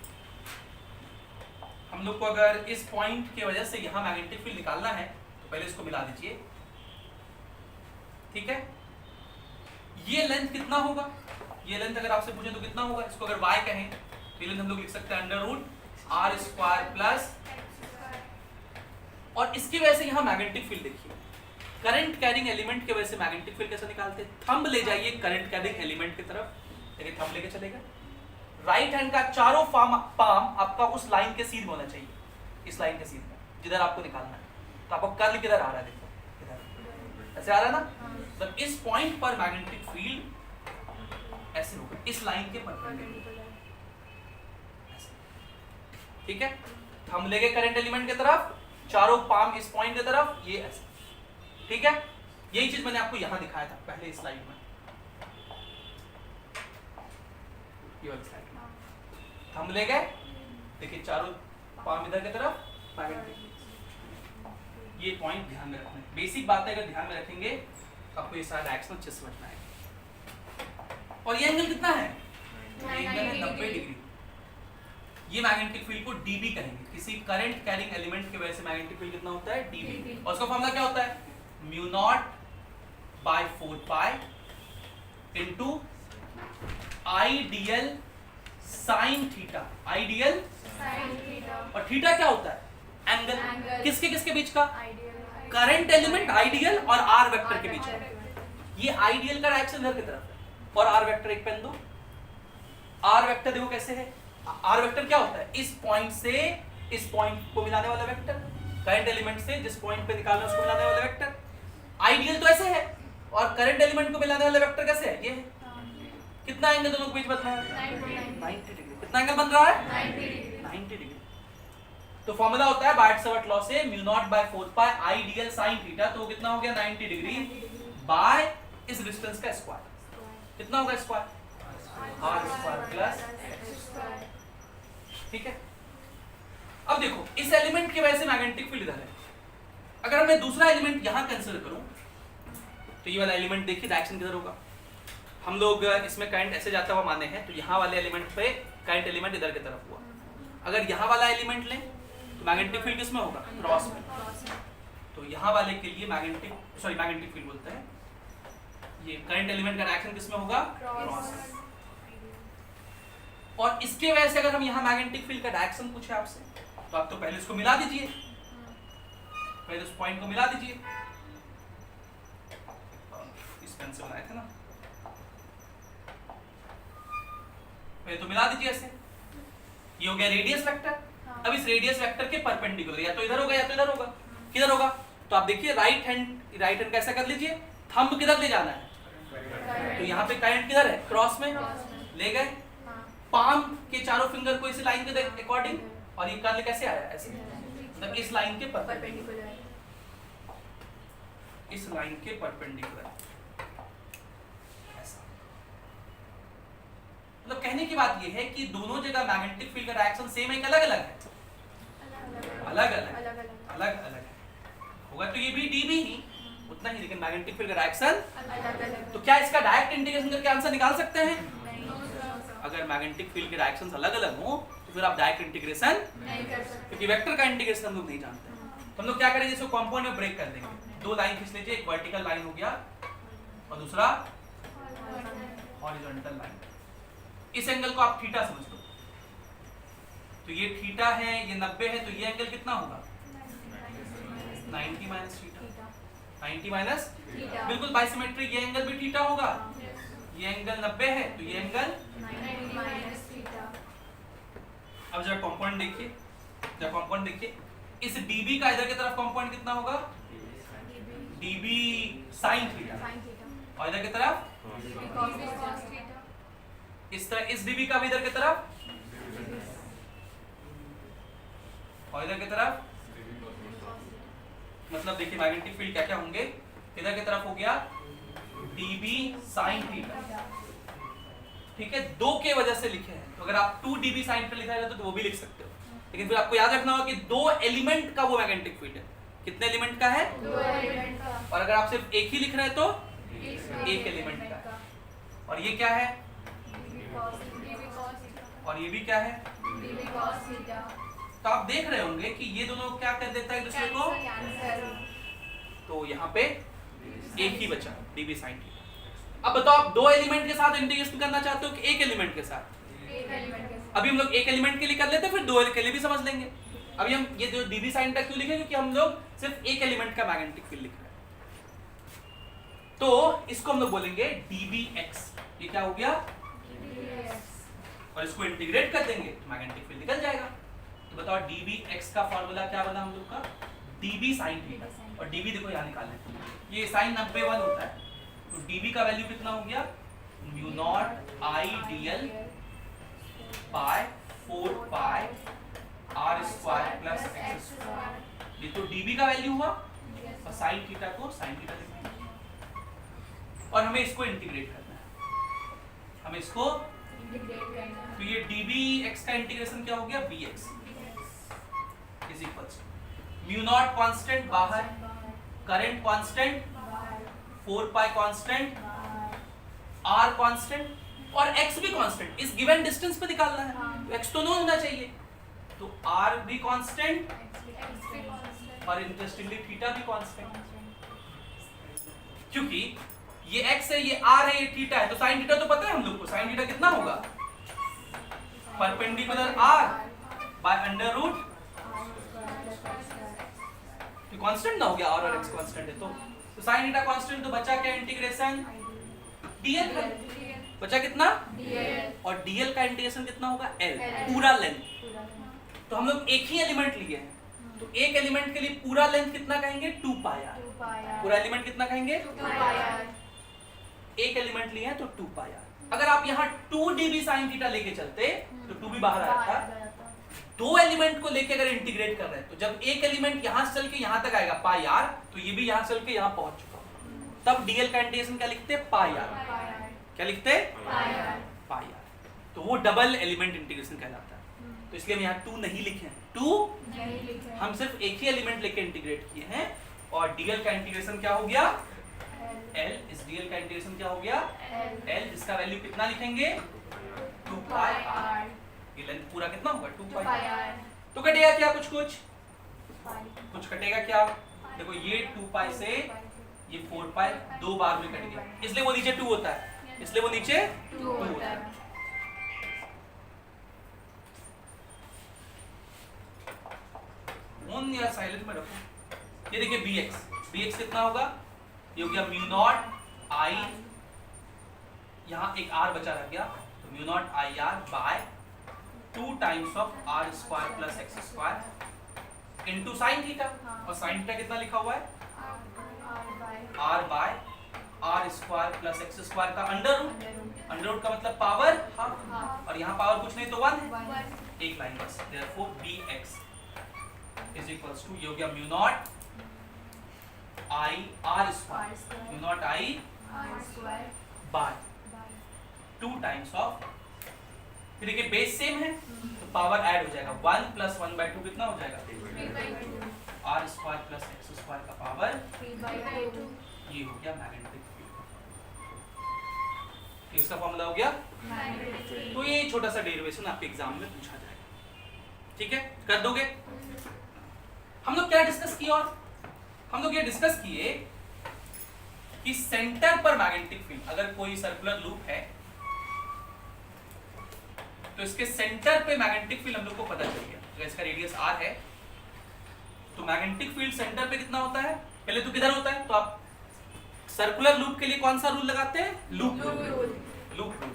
हम लोग को अगर इस पॉइंट के वजह से यहाँ मैग्नेटिक फील्ड निकालना है तो पहले इसको मिला दीजिए, ठीक है। ये लेंथ कितना होगा, ये लेंथ अगर आपसे पूछे तो कितना होगा, इसको अगर y कहें तो ये लेंथ हम लोग लिख सकते हैं √r² प्लस, और इसकी वजह से यहाँ मैग्नेटिक फील्ड देखिए, करंट कैरिंग एलिमेंट की वजह से मैग्नेटिक फील्ड कैसे निकालते हैं, थंब ले जाइए करंट कैरिंग एलिमेंट की तरफ, देखिए थंब लेके चलेगा, राइट हैंड का चारों पाम आपका उस लाइन के सीध में होना चाहिए, इस लाइन के सीध में जिधर आपको निकालना है। तो आपको कर्ल किधर आ रहा है, देखो इधर ऐसे आ रहा है ना, मतलब इस पॉइंट पर मैग्नेटिक फील्ड ऐसे होगा, इस लाइन के परपेंडिकुलर, ठीक है। थंब लेके करंट एलिमेंट की तरफ, चारों पाम इस पॉइंट की तरफ, ये ऐसे, ठीक है। यही चीज मैंने आपको यहां दिखाया था पहले इस स्लाइड में, ये वाली स्लाइड में थंब ले गए, देखिए चारों पाम इधर की तरफ, मैग्नेटिक, ये पॉइंट ध्यान में रखना है। बेसिक बातें अगर ध्यान में रखेंगे तो आपको ये सारा डायरेक्शन अच्छे से समझना है। और ये एंगल कितना है, ये एंगल है 90 डिग्री। ये मैग्नेटिक फील्ड को dB कहेंगे, किसी करंट कैरिंग एलिमेंट की वजह से मैग्नेटिक फील्ड कितना होता है, dB। और उसका फॉर्मूला क्या होता है, μ0/4π into ideal sine theta, ideal sine theta, और थीटा क्या होता है, एंगल, किसके किसके बीच का, करंट एलिमेंट आइडियल और r वेक्टर के बीच का। ये आइडियल का डायरेक्शन इधर की तरफ है, और r वेक्टर एक पेन दो, r वेक्टर देखो कैसे है, r वेक्टर क्या होता है, इस पॉइंट से इस पॉइंट को मिलाने वाला वेक्टर, करंट एलिमेंट से जिस पॉइंट पे निकालना है उसको मिलाने वाला वेक्टर। आइडियल तो ऐसे है, और करंट एलिमेंट को मिलाने वाला वेक्टर कैसे है, ये है। कितना एंगल दोनों के बीच बन रहा है, 90 डिग्री। कितना एंगल बन रहा है, 90 डिग्री। तो फॉर्मूला होता है बायट-सवर्ट लॉ से μ0/4π आइडियल साइन थीटा, तो वो कितना हो गया 90 डिग्री बाय इस डिस्टेंस का स्क्वायर, कितना होगा स्क्वायर, r² प्लस, ठीक है। अब देखो इस एलिमेंट की वजह से मैग्नेटिक फील्ड इधर है, अगर मैं दूसरा एलिमेंट यहां कंसीडर करूं तो ये वाला एलिमेंट देखिए डायरेक्शन किधर होगा, हम लोग इसमें करंट ऐसे जाता हुआ माने हैं, तो यहाँ वाले एलिमेंट पे करंट एलिमेंट इधर की तरफ हुआ। अगर यहाँ वाला एलिमेंट लें तो मैग्नेटिक फील्ड किसमें होगा, क्रॉस में। तो यहाँ वाले के लिए मैग्नेटिक फील्ड बोलते हैं, ये करंट एलिमेंट का डायरेक्शन किसमें होगा, क्रॉस में। और इसके वजह से अगर हम यहाँ मैग्नेटिक फील्ड का डायरेक्शन पूछे आपसे, तो आप तो पहले इसको मिला दीजिए, पहले उस पॉइंट को मिला दीजिए, इस पेन से बनाए थे ना, पहले तो मिला दीजिए ऐसे, ये हो गया रेडियस वेक्टर। अब इस रेडियस वेक्टर के परपेंडिकुलर या तो इधर होगा या तो इधर होगा, किधर होगा, तो आप देखिए राइट हैंड कैसा कर लीजिए, थंब किधर ले जाना है, तो यहाँ पे करंट किधर है, क्रॉस में ले गए, पाम के चारों फिंगर को इस लाइन के अकॉर्डिंग, और ये कर्ल कैसे आया, ऐसे, मतलब इस लाइन के परपेंडिकुलर, इस लाइन के परपेंडिकुलर, ऐसा। मतलब कहने की बात ये है कि दोनों जगह मैग्नेटिक फील्ड का डायरेक्शन सेम है कि अलग अलग है, अलग अलग है होगा, तो ये भी dB ही उतना ही, लेकिन मैग्नेटिक फील्ड का डायरेक्शन, तो क्या इसका डायरेक्ट इंटीग्रेशन करके आंसर निकाल सकते हैं, अगर मैग्नेटिक फील्ड के डायरेक्शंस अलग अलग हो तो फिर आप डायरेक्ट इंटीग्रेशन नहीं कर सकते, क्योंकि वेक्टर का इंटीग्रेशन हम लोग नहीं जानते। तो हम लोग क्या करेंगे, इसको कंपाउंड में ब्रेक कर देंगे, दो लाइन खींच लीजिए, एक वर्टिकल लाइन हो गया और दूसरा हॉरिजॉन्टल लाइन। इस एंगल को आप थीटा समझ लो, तो ये थीटा है, ये 90 है, तो ये एंगल कितना होगा 90 माइनस थीटा, 90 माइनस बिल्कुल बाइसिमेट्रिक, ये एंगल भी थीटा होगा, ये एंगल 90 है तो ये एंगल 90 माइनस थीटा। अब जरा कंपाउंड देखिए, जरा कंपाउंड देखिए, इस db का इधर की तरफ कंपाउंड कितना होगा db sin थीटा, और इधर की तरफ इस तरह इस db का भी इधर की तरफ और इधर की तरफ, मतलब देखिए मैग्नेटिक फील्ड क्या क्या होंगे, इधर की तरफ हो गया db sin थीटा, ठीक है, 2 के वजह से लिखे हैं, तो अगर आप 2 db sin थीटा लिखा है तो वो भी लिख सकते हो, लेकिन फिर आपको याद रखना होगा कि 2 एलिमेंट का वो मैग्नेटिक फील्ड है, कितने एलिमेंट का है 2 एलिमेंट का, और अगर आप सिर्फ एक ही लिख रहे हैं तो एक एलिमेंट का है, और ये क्या है और ये भी क्या है, db cos थीटा। तो आप देख रहे होंगे कि ये दोनों क्या कर देता है एक दूसरे को, तो यहाँ पे एक ही बचा db sin थीटा। अब बताओ आप 2 एलिमेंट के साथ इंटीग्रेशन करना चाहते हो कि एक एलिमेंट के साथ, अभी हम लोग एक एलिमेंट के लिए कर लेते हैं, फिर 2 के लिए भी समझ लेंगे। अभी हम ये जो db sin थीटा क्यों लिखे, क्योंकि हम लोग सिर्फ एक एलिमेंट का मैग्नेटिक फील्ड लिख रहे हैं, तो इसको हम लोग बोलेंगे dbx, ये क्या हो गया, और इसको इंटीग्रेट कर देंगे तो मैग्नेटिक फील्ड निकल जाएगा। तो बताओ dbx का फॉर्मूला क्या बना हम लोग का, db sin थीटा, और db देखो यहाँ निकाल लेते हैं, ये sin 90 होता है, तो db का वैल्यू कितना हो गया म्यू नॉट आई dl बाय 4 पाई r square plus x square, ये तो db का वैल्यू हुआ, और sin थीटा को sin थीटा लिखेंगे, और हमें इसको इंटीग्रेट करना है, हमें इसको, तो ये dbx का इंटीग्रेशन क्या हो गया bx is equals mu not constant बाहर, current constant, 4 pi constant, r constant और x भी कांस्टेंट, इस गिवन डिस्टेंस पे निकालना है, तो x तो नो होना चाहिए, तो r भी कांस्टेंट और इंटरेस्टिंगली थीटा भी कांस्टेंट, क्योंकि ये x है, ये r है, ये थीटा है, तो sin थीटा तो पता है हम लोग को, sin थीटा कितना होगा perpendicular r by under root, तो कांस्टेंट ना हो गया, r और x कांस्टेंट है, तो sin थीटा कांस्टेंट, तो बचा क्या इंटीग्रेशन dl का, बचा कितना dl, और dl का इंटीग्रेशन कितना होगा l, पूरा लेंथ, तो हम लोग एक ही एलिमेंट लिए हैं, तो एक एलिमेंट के लिए पूरा लेंथ कितना कहेंगे 2 पाई r, पूरा एलिमेंट कितना कहेंगे 2 पाई r, एक एलिमेंट लिए हैं तो 2 पाई r, अगर आप यहाँ 2 db sin थीटा लेके चलते तो 2 भी बाहर आ जाता, 2 एलिमेंट को लेके अगर इंटीग्रेट कर रहे हैं तो जब एक एलिमेंट यहाँ से चल के यहाँ तक आएगा पाई r, तो ये भी यहाँ से चल के यहाँ पहुंच चुका, तब dl का इंटीग्रेशन क्या लिखते हैं पाई r, क्या लिखते हैं पाई r, तो वो डबल एलिमेंट इंटीग्रेशन कहलाता है, तो इसलिए हम यहाँ 2 नहीं लिखे हैं, 2 हम सिर्फ एक ही एलिमेंट लेके इंटीग्रेट किए हैं, और dl का इंटीग्रेशन क्या हो गया l, इस dl का इंटीग्रेशन क्या हो गया l, जिसका वैल्यू कितना लिखेंगे 2 पाई r, ये लेंथ पूरा कितना होगा 2 पाई r, तो कटेगा क्या कुछ कटेगा क्या, देखो ये 2 पाई से ये 4 पाई 2 बार में कट गया, इसलिए वो नीचे 2 होता है, इसलिए वो नीचे 2 होता है। ऑन या साइलेंट में रखो, ये देखिए bx कितना होगा, ये हो गया म्यू नॉट आई, यहाँ एक r बचा रह गया, तो mu naught I r by 2 times of r square plus x square into sin theta, और sin थीटा कितना लिखा हुआ है r by r square plus x square का अंडर रूट का मतलब पावर हाफ, और यहाँ पावर कुछ नहीं तो 1 है, एक लाइन बस, therefore bx is equals to, ये हो गया mu naught I r square, mu naught I by 2 times of, फिर देखिए बेस सेम है तो पावर ऐड हो जाएगा, 1 प्लस 1/2 कितना हो जाएगा r square plus x square का पावर 3/2, ये हो गया मैग्नेटिक फील्ड, इसका फॉर्मूला हो गया, तो ये छोटा सा डेरिवेशन आपके एग्जाम में पूछा जाएगा, ठीक है, कर दोगे। हम लोग क्या डिस्कस किए, और हम लोग ये डिस्कस किए कि सेंटर पर मैग्नेटिक फील्ड, अगर कोई सर्कुलर लूप है तो इसके सेंटर पे मैग्नेटिक फील्ड हम लोग को पता चल गया। अगर इसका रेडियस r है तो मैग्नेटिक फील्ड सेंटर पे कितना होता है, पहले तो किधर होता है, तो आप सर्कुलर लूप के लिए कौन सा रूल लगाते हैं, लूप रूल। लूप रूल,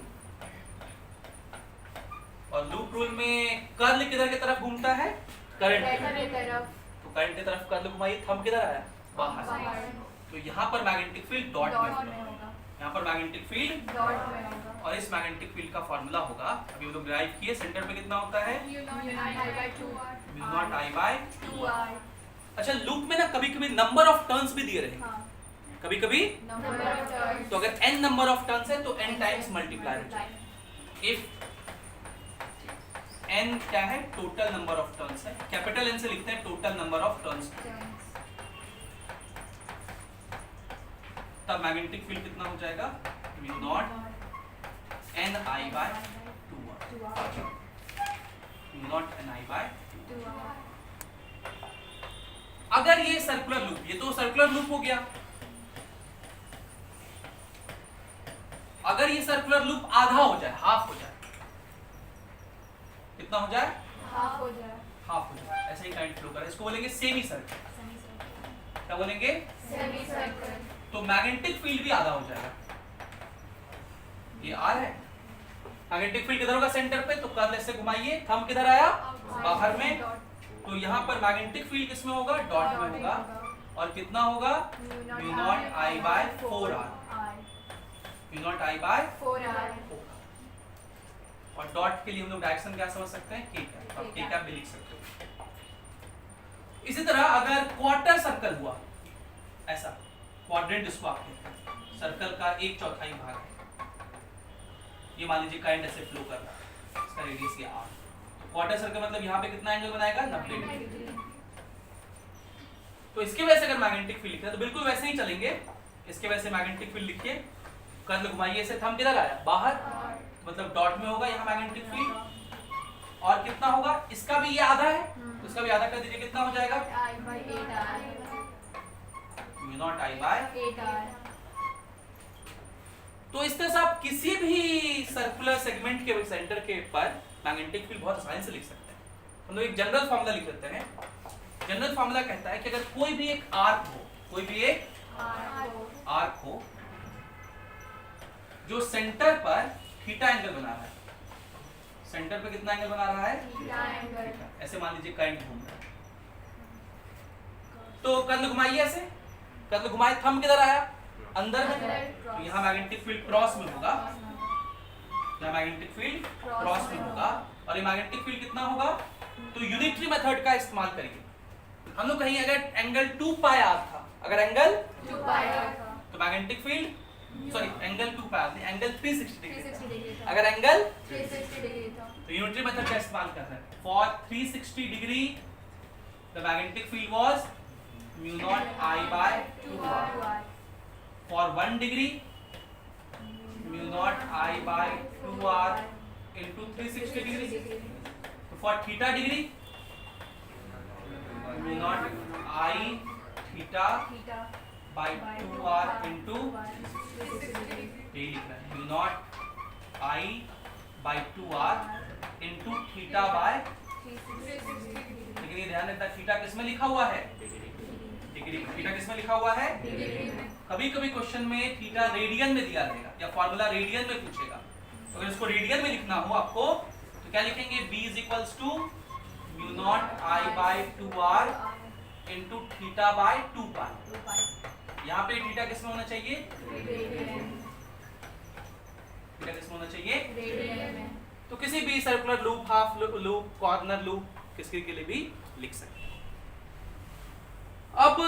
और लूप रूल में कर्ल किधर की तरफ घूमता है, करंट की तरफ। तो करंट की तरफ कर्ल घुमाइए, थंब किधर आया, बाहर। तो यहाँ पर मैग्नेटिक फील्ड डॉट में होगा, यहाँ पर मैग्नेटिक फील्ड डॉट में होगा। और इस मैग्नेटिक फील्ड का फॉर्मूला होगा, अभी हम लोग डिराइव किए, सेंटर पे कितना होता है, mu not I by 2R। अच्छा लूप में ना कभी कभी नंबर ऑफ टर्न्स भी दिए रहेंगे, कभी कभी नंबर ऑफ टर्न्स। तो अगर n नंबर ऑफ टर्न्स है तो n टाइम्स मल्टीप्लाई हो जाएगा। इफ n क्या है, टोटल नंबर ऑफ टर्न्स है, कैपिटल N से लिखते हैं टोटल नंबर ऑफ टर्न्स, तब मैग्नेटिक फील्ड कितना हो जाएगा, mu naught Ni by 2R, mu naught Ni by 2R। अगर ये सर्कुलर लूप, ये तो सर्कुलर लूप हो गया, अगर ये सर्कुलर लूप आधा हो जाए, हाफ हो जाए, कितना हो जाए, हाफ हो जाए, हाफ हो जाए, ऐसे ही करंट फ्लो कर, इसको बोलेंगे सेमी सर्कल। क्या बोलेंगे, सेमी सर्कल। तो मैग्नेटिक फील्ड भी आधा हो जाएगा, ये R है, मैग्नेटिक फील्ड किधर होगा, सेंटर पे, तो कर्ल ऐसे घुमाइए, थंब किधर आया, बाहर में, तो यहाँ पर मैग्नेटिक फील्ड किसमें होगा, डॉट में होगा, और कितना होगा, mu naught I by 4R, mu naught I by 4R। और डॉट के लिए हम लोग डायरेक्शन क्या समझ सकते हैं, k कैप, आप k कैप भी लिख सकते हो। इसी तरह अगर क्वार्टर सर्कल हुआ, ऐसा क्वाड्रेंट जिसको आप कहते हैं, सर्कल का 1/4 भाग है, ये मान लीजिए करंट ऐसे फ्लो कर रहा है, इसका रेडियस ये r, तो क्वार्टर सर्कल मतलब यहाँ पे कितना एंगल बनाएगा, 90 डिग्री। तो इसके वजह से अगर मैग्नेटिक फील्ड लिखना है तो बिल्कुल वैसे ही चलेंगे, इसके वजह से मैग्नेटिक फील्ड लिखिए, कर्ल घुमाइए, ऐसे थंब किधर आया, बाहर, मतलब डॉट में होगा यहाँ मैग्नेटिक फील्ड, और कितना होगा, इसका भी ये आधा है, तो इसका भी आधा कर दीजिए, कितना हो जाएगा, I by 8R। Mu naught I by 8R। तो इस तरह से आप किसी भी सर्कुलर सेगमेंट के सेंटर के पर मैग्नेटिक फील्ड बहुत आसानी से लिख सकते हैं। हम लोग एक जनरल फार्मूला लिख लेते हैं। जनरल फार्मूला कहता है कि अगर कोई भी एक आर्क हो, कोई भी एक आर्क हो जो सेंटर पर थीटा एंगल बना रहा है, सेंटर पे कितना एंगल बना रहा है, थीटा एंगल। ऐसे मान लीजिए करंट घूम रहा है, तो कर्ल घुमाइए, ऐसे कर्ल घुमाए, थंब किधर आया, अंदर में, तो यहाँ मैग्नेटिक फील्ड क्रॉस में होगा, यहाँ मैग्नेटिक फील्ड क्रॉस में होगा, और ये मैग्नेटिक फील्ड कितना होगा, तो यूनिटरी मेथड का इस्तेमाल करेंगे हम लोग। कहीं अगर एंगल 2 पाई r था, अगर एंगल 2 पाई r था, तो मैग्नेटिक फील्ड, सॉरी एंगल 2 पाई r नहीं, एंगल 360 डिग्री 360 डिग्री था। अगर एंगल 360 डिग्री था, तो यूनिटरी मेथड का इस्तेमाल कर रहे हैं। For 360 degree the magnetic field was mu naught I by 2R, for 1 degree mu naught I by 2R into 360 degree, so for theta degree mu naught I theta by 2R into, यही लिखना है, mu naught I by 2R into theta by, लेकिन ये ध्यान रखना थीटा किसमें लिखा हुआ है, डिग्री। थीटा किसमें लिखा हुआ है, कभी कभी क्वेश्चन में थीटा रेडियन में दिया रहेगा या फॉर्मूला रेडियन में पूछेगा, तो अगर इसको रेडियन में लिखना हो आपको तो क्या लिखेंगे, b equals to mu not I by 2R into theta by 2 पाई। यहाँ पे थीटा किसमें होना चाहिए, थीटा किसमें होना चाहिए, रेडियन में। तो किसी भी circular loop, half loop, corner loop, किसी के लिए भी लिख सकते हैं। अब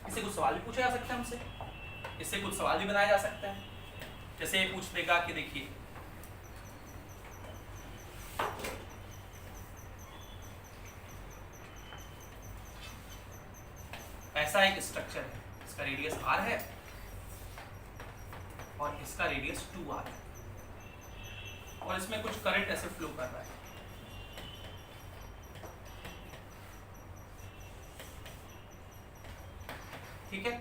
इससे कुछ सवाल भी पूछे जा सकते हैं हमसे, इससे कुछ सवाल भी बनाया जा सकता है। जैसे ये पूछ देगा कि देखिए ऐसा एक स्ट्रक्चर है, इसका रेडियस r है और इसका रेडियस 2r है, और इसमें कुछ करंट ऐसे फ्लो कर रहा है। ठीक है,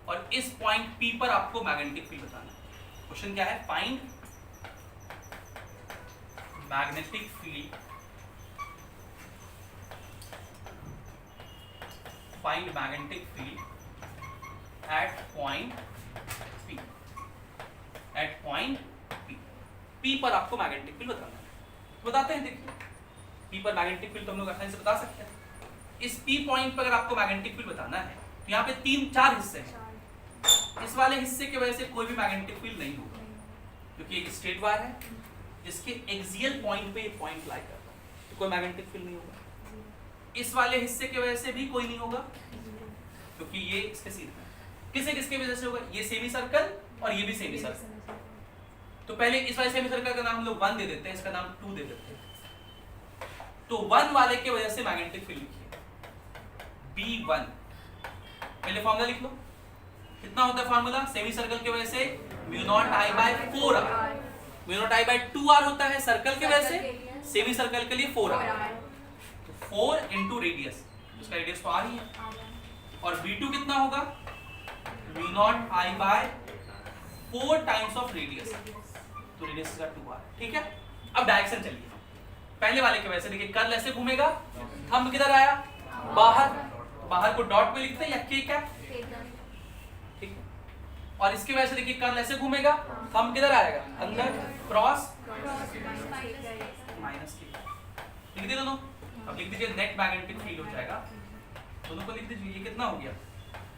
और इस पॉइंट P पर आपको मैग्नेटिक फील्ड बताना है। क्वेश्चन क्या है, find magnetic field, find magnetic field at point P, at point P। P पर आपको मैग्नेटिक फील्ड बताना है। बताते हैं, देखिए P पर मैग्नेटिक फील्ड तो हम लोग आसानी से बता सकते हैं। इस P पॉइंट पर अगर आपको मैग्नेटिक फील्ड बताना है तो यहाँ पे 3-4 हिस्से हैं। इस वाले हिस्से की वजह से कोई भी मैग्नेटिक फील्ड नहीं होगा, क्योंकि एक स्ट्रेट वायर है जिसके एक्सियल पॉइंट पे ये पॉइंट लाई करता है, तो कोई मैग्नेटिक फील्ड नहीं होगा। इस वाले हिस्से की वजह से भी कोई नहीं होगा, क्योंकि ये इसके सीधे है। किसे किसके वजह से होगा? ये सेमी सर्कल और ये भी सेमी सर्कल। तो पहले इस वाले सेमी सर्कल का नाम हम लोग 1 दे देते हैं, इसका नाम 2 दे देते हैं। तो 1 वाले की वजह से मैग्नेटिक फील्ड लिखिए B1। पहले फॉर्मूला लिख लो, कितना होता है फॉर्मूला? सेमी सर्कल की वजह से μ0I/4r, μ0I/2r होता है सर्कल की वजह से, सेमी सर्कल के लिए 4r, तो 4 × रेडियस, उसका रेडियस तो r ही है। और B2 कितना होगा? μ0I/4 टाइम्स ऑफ रेडियस, तो रेडियस का 2r। ठीक है, अब डायरेक्शन चलिए। पहले वाले की वजह से देखिए कर्ल ऐसे घूमेगा, थंब किधर आया? बाहर, बाहर को डॉट में लिखते हैं या के कैप, ठीक है। और इसकी वजह से देखिए कर्ल ऐसे घूमेगा, थंब किधर आएगा? अंदर, क्रॉस माइनस के। लिख दिए दोनों। अब लिख दीजिए नेट मैग्नेटिक फील्ड हो जाएगा, दोनों को लिख दीजिए। ये कितना हो गया?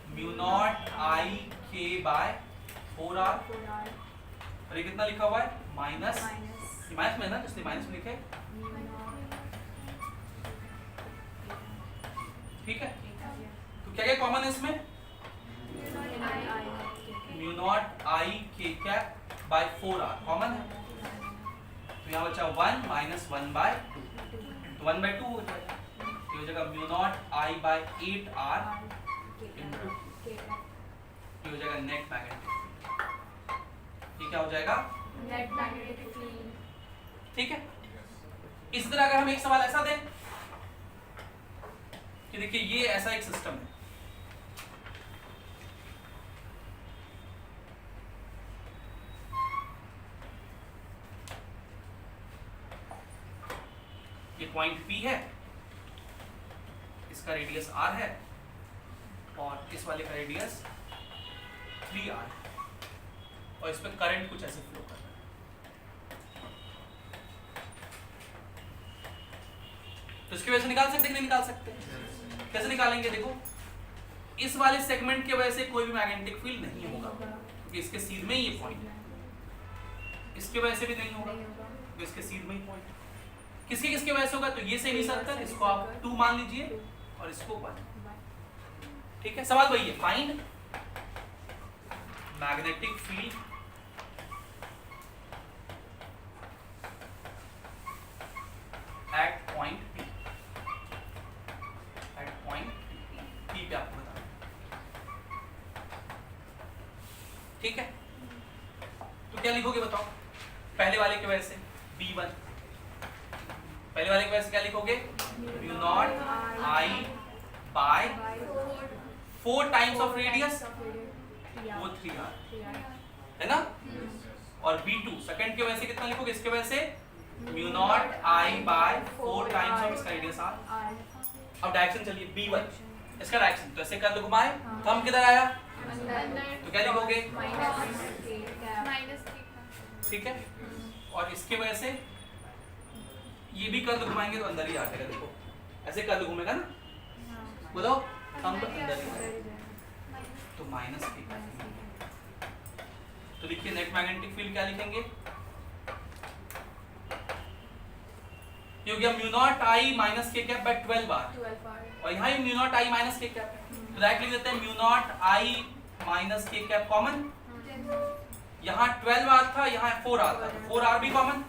μ0I/4r, और ये कितना लिखा हुआ है? माइनस, माइनस में ना, इसलिए माइनस में लिखे, ठीक है। तो क्या क्या कॉमन है इसमें? μ0I/4r कॉमन है, तो यहाँ बचा 1 - 1/2, तो 1/2 हो जाएगा। ये हो जाएगा μ0I/8r इनटू, ये हो जाएगा नेट मैग्नेटिक फील्ड। ये क्या हो जाएगा? Net magnetic field. ठीक है। इस तरह अगर हम एक सवाल ऐसा दें कि देखिए ये ऐसा एक सिस्टम है, ये पॉइंट P है, इसका रेडियस r है और इस वाले का रेडियस 3r है, और इस पे करंट कुछ ऐसे फ्लो कर रहा है। तो इसकी वजह से निकाल सकते कि नहीं निकाल सकते? कैसे निकालेंगे? देखो, इस वाले सेगमेंट की वजह से कोई भी मैग्नेटिक फील्ड नहीं होगा, क्योंकि इसके सीध में ही ये पॉइंट है। इसकी वजह से भी नहीं होगा, क्योंकि इसके सीध में ही पॉइंट है। किसकी किसकी वजह से होगा? तो ये सेमी सर्कल, इसको आप 2 मान लीजिए और इसको 1। ठीक है, सवाल वही है, find magnetic field at point P, at point P पे आपको बताना। ठीक है, तो क्या लिखोगे बताओ? पहले वाले की वजह से B1, पहले वाले की वजह से क्या लिखोगे? μ0I/4 टाइम्स ऑफ रेडियस, वो 3r है ना। और B2 सेकंड की वजह से कितना लिखोगे? इसके वजह से μ0I/4 टाइम्स ऑफ इसका रेडियस r। अब डायरेक्शन चलिए B1, इसका डायरेक्शन तो ऐसे कर लो, घुमाए, थंब किधर आया? तो क्या लिखोगे? ठीक है। और इसके वजह से ये भी कर्ल घुमाएंगे तो अंदर ही आ जाएगा। देखो ऐसे कर्ल घूमेगा ना, बताओ, थंब अंदर ही तो माइनस के। तो लिखिए नेट मैग्नेटिक फील्ड क्या लिखेंगे? ये हो गया μ0I-k/12r, और यहाँ ही μ0I-k है, तो डायरेक्ट लिख देते हैं μ0I-k कॉमन। यहाँ 12r था, यहाँ 4r था, तो 4r भी कॉमन।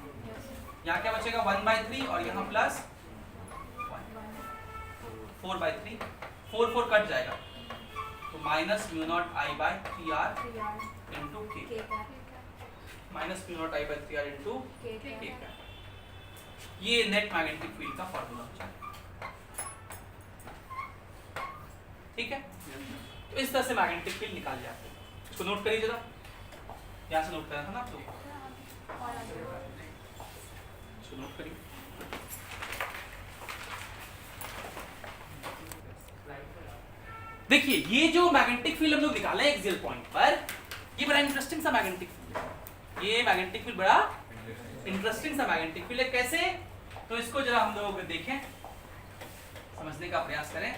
यहाँ क्या बचेगा? 1/3 और यहाँ प्लस 4/3, 4 कट जाएगा, तो minus μ0I/3r into k, minus μ0I/3r into k। ये नेट मैग्नेटिक फील्ड का फॉर्मूला हो जाएगा। ठीक है, तो इस तरह से मैग्नेटिक फील्ड निकाल जाते हैं। इसको नोट करिए जरा, यहाँ से नोट करना था ना आपको। इसको नोट करिए। देखिए ये जो मैग्नेटिक फील्ड हम लोग निकाले हैं एक्सियल पॉइंट पर, ये बड़ा इंटरेस्टिंग सा मैग्नेटिक फील्ड है। ये मैग्नेटिक फील्ड बड़ा इंटरेस्टिंग सा मैग्नेटिक फील्ड है। कैसे? तो इसको जरा हम लोग देखें, समझने का प्रयास करें।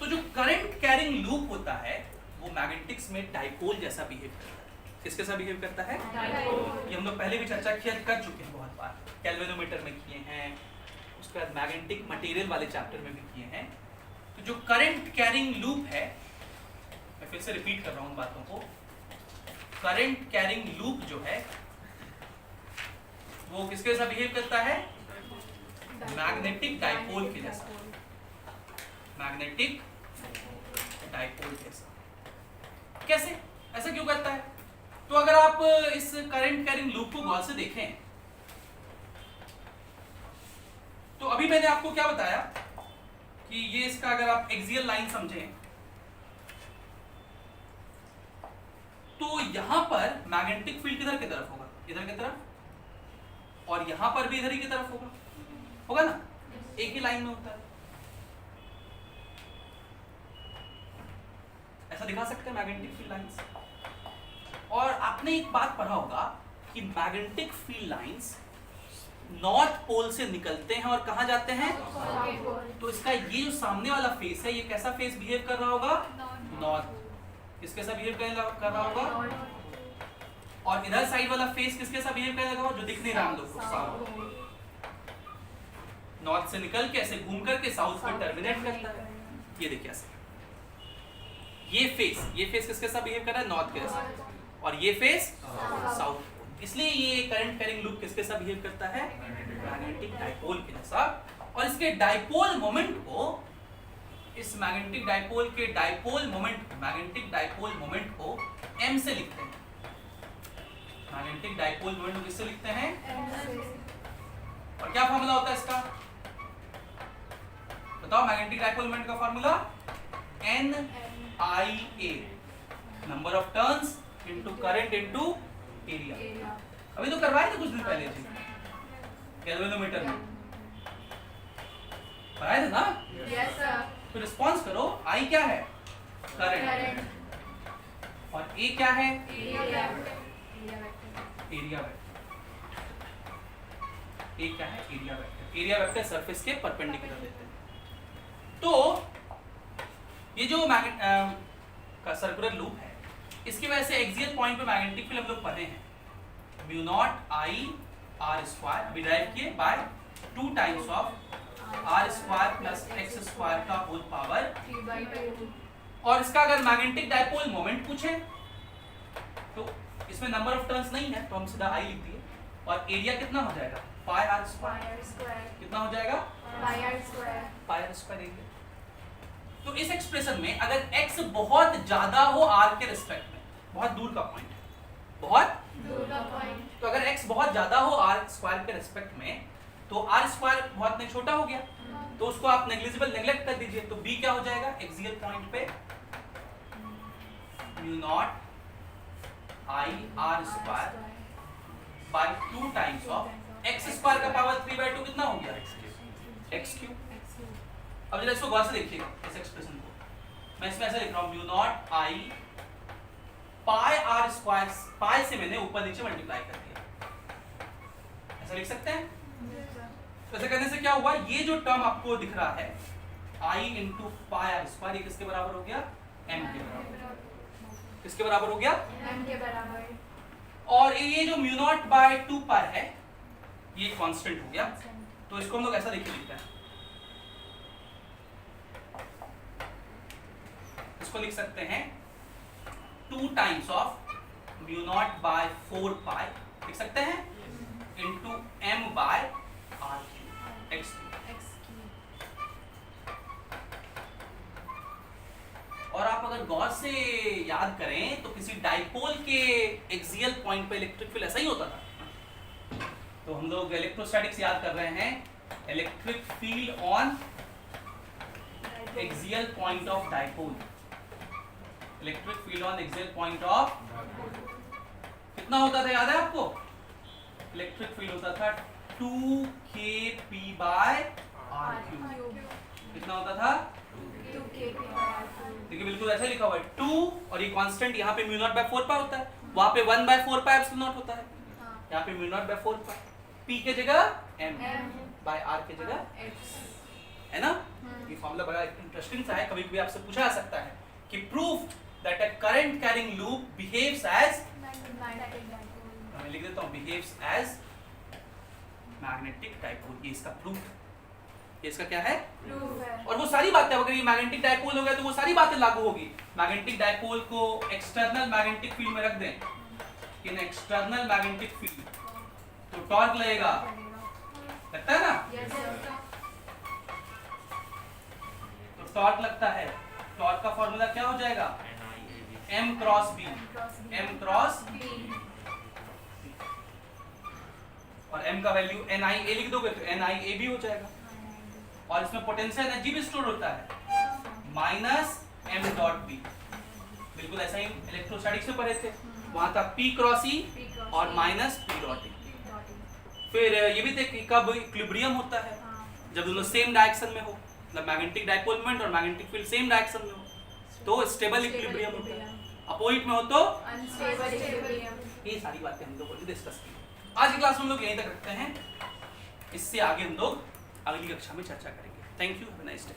तो जो करंट कैरिंग लूप होता है वो मैग्नेटिक्स में डाइपोल जैसा बिहेव करता है। किस जैसा बिहेव करता है? ये हम लोग पहले भी चर्चा कर चुके हैं बहुत बार, कैल्वेनोमीटर में किए हैं, उसके बाद मैग्नेटिक मटेरियल वाले चैप्टर में भी किए हैं। तो जो करंट कैरिंग लूप है, मैं फिर से रिपीट कर रहा हूं उन बातों को, करंट कैरिंग लूप जो है वो किसके जैसा बिहेव करता है? मैग्नेटिक डाइपोल के जैसा, मैग्नेटिक डाइपोल जैसा। कैसे? ऐसा क्यों करता है? तो अगर आप इस करंट कैरिंग लूप को गौर से देखें तो अभी मैंने आपको क्या बताया कि ये इसका अगर आप एक्सियल लाइन समझें तो यहां पर मैग्नेटिक फील्ड किधर की तरफ होगा? इधर की तरफ, और यहां पर भी इधर ही की तरफ होगा ना, एक ही लाइन में होता है। ऐसा दिखा सकते हैं मैग्नेटिक फील्ड लाइंस। और आपने एक बात पढ़ा होगा कि magnetic field lines north pole से निकलते हैं और कहां जाते हैं? तो इसका ये जो सामने वाला फेस है, ये कैसा फेस बिहेव कर रहा होगा? नॉर्थ। किसके साथ बिहेव कर रहा होगा? और इधर साइड वाला फेस किसके साथ बिहेव करेगा? जो दिख नहीं रहा हम लोग को, साउथ। नॉर्थ से निकल के ऐसे घूम करके साउथ में टर्मिनेट करता है। ये देखिए ऐसे, ये फेस किसके साथ बिहेव कर रहा है? नॉर्थ के साथ। और ये फेस साउथ। इसलिए ये करंट कैरिंग लूप किसके साथ बिहेव करता है? मैग्नेटिक डाइपोल के जैसा। और इसके डाइपोल मोमेंट को, इस मैग्नेटिक डाइपोल के dipole moment, magnetic dipole moment को m से लिखते हैं। मैग्नेटिक डाइपोल मोमेंट को किससे लिखते हैं? और क्या फॉर्मूला होता है इसका? बताओ, मैग्नेटिक डाइपोल मोमेंट का formula NIA, number of turns into current into area. अभी तो करवाए थे कुछ दिन पहले जी, गैल्वेनोमीटर में पढ़ाए थे ना? Yes sir. तो रिस्पॉन्स करो, I क्या है? करंट। और A क्या है? Area vector. A क्या है? Area vector. Area vector surface के परपेंडिकुलर देते हैं। तो ये जो का सर्कुलर लूप है, इसकी वजह से एक्सियल पॉइंट पे मैग्नेटिक फील्ड हम लोग पढ़े हैं, mu not I R square derive किए by 2 times of R square plus x square का होल पावर 3/2। और इसका अगर मैग्नेटिक डाइपोल मोमेंट पूछे तो इसमें नंबर ऑफ टर्न्स नहीं है तो हम सीधा I लिख दिए। और एरिया कितना हो जाएगा? पाई R स्क्वायर। कितना हो जाएगा? पाई R स्क्वायर एरिया। तो इस एक्सप्रेशन में अगर x बहुत ज्यादा हो r के रिस्पेक्ट में, बहुत दूर का पॉइंट है, बहुत दूर का पॉइंट, तो अगर x बहुत ज्यादा हो r स्क्वायर के रिस्पेक्ट में तो r स्क्वायर बहुत नहीं छोटा हो गया, तो उसको आप नेग्लिजिबल नेग्लेक्ट कर दीजिए। तो b क्या हो जाएगा? एक्सियल पॉइंट पे mu naught I R square by 2 times of x square का पावर 3/2 कितना हो गया? x cube. अब जरा इसको गौर से देखिएगा इस एक्सप्रेशन को। मैं इसमें ऐसे लिख रहा हूं, mu not I pi R square, pi से मैंने ऊपर नीचे मल्टीप्लाई कर दिया, ऐसा लिख सकते हैं। तो ऐसे करने से क्या हुआ? ये जो टर्म आपको दिख रहा है I into pi R square, ये किसके बराबर हो गया? m के बराबर। किसके बराबर हो गया? m के बराबर। और ये जो म्यू नॉट बाय 2 पाई है ये कांस्टेंट हो गया। तो इसको हम लोग ऐसा लिख लेते हैं, इसको लिख सकते हैं 2 times of mu naught by 4 pi लिख सकते हैं into m by r cube x cube. और आप अगर गौर से याद करें तो किसी डाइपोल के एक्सियल पॉइंट पे इलेक्ट्रिक फील्ड ऐसा ही होता था। तो हम लोग इलेक्ट्रोस्टैटिक्स याद कर रहे हैं, electric field on axial point of dipole. Electric field on axial point of कितना होता था, याद है आपको? इलेक्ट्रिक फील्ड होता था 2kp/r³। कितना होता था? देखिए बिल्कुल ऐसे लिखा हुआ है 2 और ये कांस्टेंट यहाँ पे μ0/4π होता है, वहाँ पे 1/4π एप्सिलॉन होता है, यहाँ पे μ0/4π, p के जगह m/r के जगह x, है ना? ये फॉर्मूला बड़ा इंटरेस्टिंग सा है, कभी-कभी आपसे पूछा जा सकता है कि proof that a current carrying loop behaves as, मैं लिख देता हूँ, बिहेव्स एज मैग्नेटिक डाइपोल। ये इसका प्रूफ, ये इसका क्या है? प्रूफ है। और वो सारी बातें, अगर ये मैग्नेटिक डाइपोल हो गया तो वो सारी बातें लागू होगी। मैग्नेटिक डाइपोल को एक्सटर्नल मैग्नेटिक फील्ड में रख दें, इन एक्सटर्नल मैग्नेटिक फील्ड तो टॉर्क लगेगा, लगता है ना? Yes sir. तो टॉर्क लगता है, टॉर्क का फॉर्मूला क्या हो जाएगा? m cross b, m cross B। और m का वैल्यू NiA लिख दोगे तो NiA भी हो जाएगा, और इसमें पोटेंशियल एनर्जी भी स्टोर होता है -m.b। बिल्कुल ऐसा ही इलेक्ट्रोस्टैटिक्स में पढ़े थे, वहां था p क्रॉस e और -p.e। फिर ये भी थे कि कब इक्विलिब्रियम होता है, जब दोनों सेम डायरेक्शन में हो, मतलब मैग्नेटिक डाइपोल मोमेंट और मैग्नेटिक फील्ड सेम डायरेक्शन में हो तो स्टेबल इक्विलिब्रियम होता है, अपोजिट में हो तो अनस्टेबल इक्विलिब्रियम। ये सारी बातें हम लोग को डिस्कस की। आज की क्लास में हम लोग यहीं तक रखते हैं, इससे आगे हम लोग अगली कक्षा में चर्चा करेंगे। Thank you, have a nice day.